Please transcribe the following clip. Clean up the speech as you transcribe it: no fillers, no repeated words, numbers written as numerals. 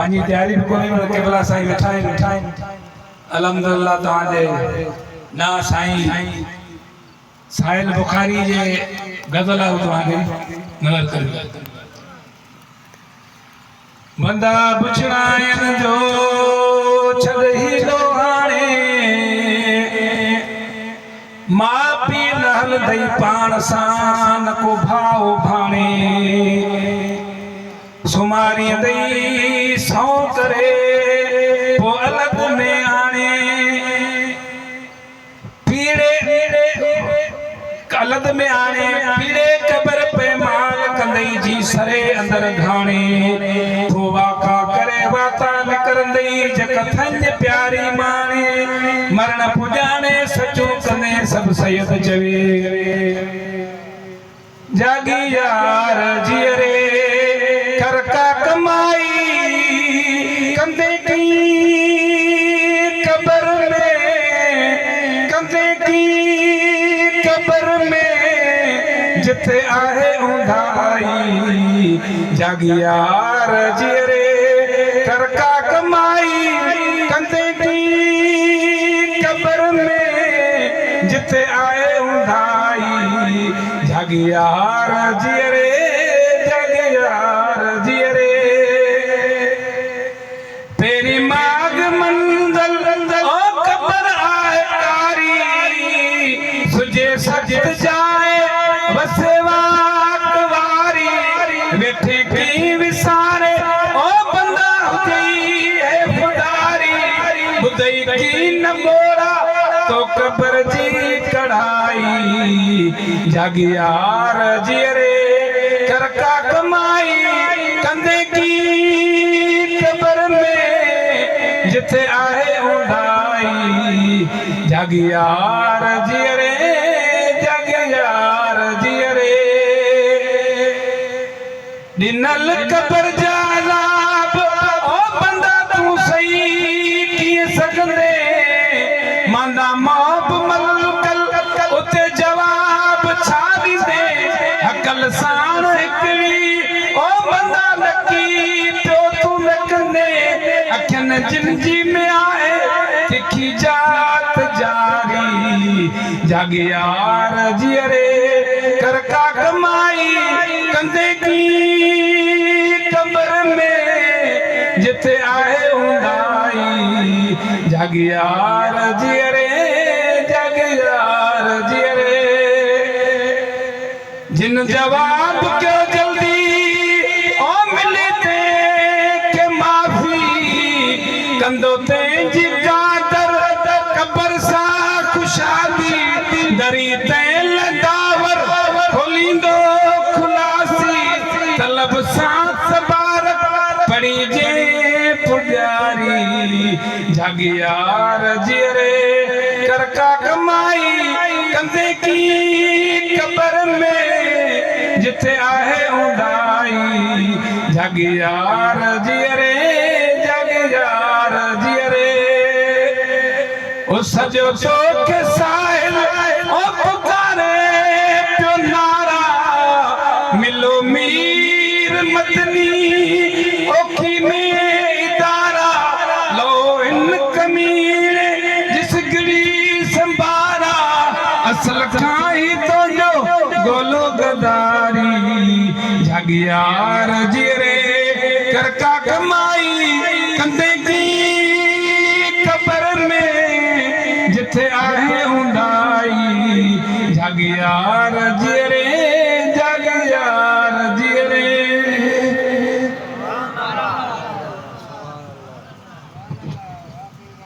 पांजी तैयारी भी कोने में केवला साईं मिठाई अल्हम्दुलिल्लाह तव्हांजे ना साईं साहिल बुखारी जे गज़ल तव्हांखे नज़र करियो। बंदा पुछणायन जो छद ही लोहाणे मां पी नहल दई पाण सां न को भाव भाणे सुमारी दई सौ करे वो अलग में आने पीड़े अलग में आने पीड़े कबर पे माल कंदई जी सरे अंदर घाणे वो वाका करे वाता निकरंदई जक थंज प्यारी माने मरण पुजाने सचो कने सब सैयद चवे जागी यार जियरे कर का कमाई कंदे की कबर में कंदे की कबर में जिथे आहे उंधाई जागी यार जियरे कर का कमाई कंदे की कबर में जिथे आहे उंधाई जागी यार जियरे जागी यार जियरे तेरी माग मंजल ओ कबर आए कारी सुजे सजद जाए बसेवा वारी बैठे की विसारे ओ बंदा हुई है फुदारी बुदई की न बोरा तो कबर जी कढ़ाई जागी यार जियरे कर का कमाई कंधे की कबर में जिथे आहे उंधाई जागी यार जियरे जागी यार जियरे दिनल कबर जालाब ओ बंदा तू सही किए सकंदे मांदा मौब मलकल उते जवाब छा दींदे अकल साण हिकड़ी ओ बंदा लकी तो तू लकंदे अखन जिंदगी में आए तिखी जात जारी जागे यार जियरे कर का कमाई कंधे की कबर में जिथे आए उंधाई जागे यार जियरे जागे यार जियरे जिन जवाब क्यों जल्दी ओ मिले ते के माफी कंदो ते जिगादर कबर सा खुशादी दरी ते लदावर खोलिंदो खुलासी तलब सा सबारक पड़ी जे पुजारी जागी यार जियरे कर का कमाई कंधे की कबर में जिथे आहे उंधाई जागी यार जियरे जागी यार जियरे ओ सजो चौक साहिल ओ पुकारे प्यो नारा मिलो मीर मदनी ओखी में इदारा लो इन कमीने जिस गिरी संभारा असल खाई तो जो गोलो गदारी जागी यार जियरे कर का कमाई कंधे की कबर में जिथे आहे उंधाई जागी यार जियरे